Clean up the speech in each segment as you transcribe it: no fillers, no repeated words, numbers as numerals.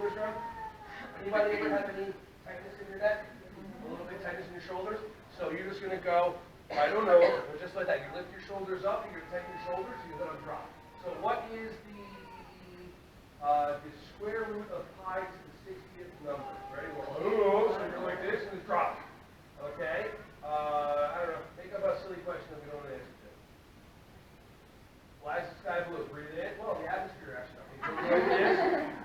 shoulders around? Anybody ever have any tightness in your neck? A little bit tightness in your shoulders? So you're just going to go, I don't know, just like that. You lift your shoulders up, and you're going to tighten your shoulders, so you're going to drop. So what is the square root of pi to the 60th number? Ready? Well, so you're like this, and it's drop. Okay? I don't know. Think of a silly question that we don't know the answer to. Why is the sky blue? Breathe in. Well, the atmosphere actually. Breathe like this,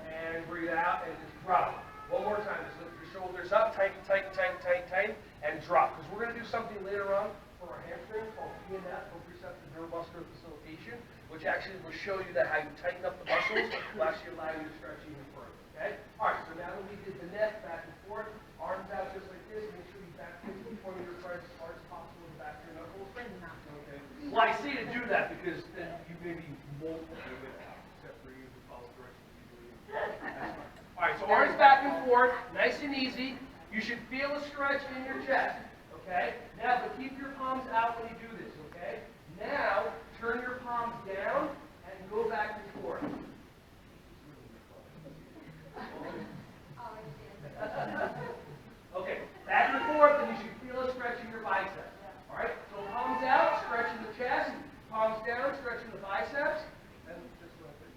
and breathe out, and just drop. One more time. Just lift your shoulders up, tighten, tighten, tighten, tighten, tighten, and drop. Because we're going to do something later on for our hamstrings called P&F, proprioceptive neuromuscular facilitation, which actually will show you that how you tighten up the muscles will actually allow you to stretch even further. Okay? All right. So now that we did the neck back and forth, arms out just like this. Make sure you back into the point of your press as hard as possible in the back of your knuckles. Okay. Well, I say to do that because then you maybe won't do it except for you to follow directions usually. That's fine. All right. So arms back and forth, nice and easy. You should feel a stretch in your chest. Okay. Now, but keep your palms out when you do this. Okay. Now, turn your palms down and go back and forth. Okay, back and forth, and you should feel a stretch in your biceps. All right, so palms out, stretching the chest, palms down, stretching the biceps, and just like this.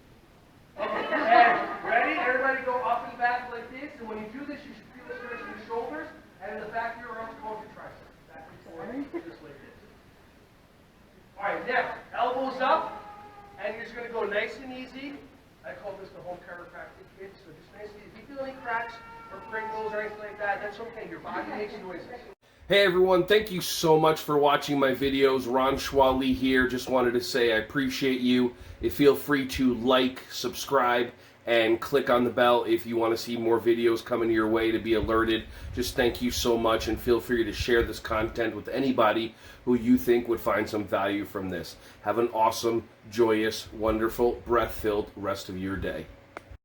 Okay, and ready? Everybody go up and back like this, and when you do this, you should feel a stretch in your shoulders, and in the back of your arms, called your triceps. Back and forth, just like this. All right, now, elbows up, and you're just going to go nice and easy. I call this the home chiropractic kit, so just nice and easy. If you feel any cracks or crinkles or anything like that, that's okay. Your body makes noises. Hey everyone, thank you so much for watching my videos. Ron Schwally here. Just wanted to say I appreciate you. Feel free to like, subscribe, and click on the bell if you want to see more videos coming your way to be alerted. Just thank you so much, and feel free to share this content with anybody who you think would find some value from this. Have an awesome, joyous, wonderful, breath-filled rest of your day.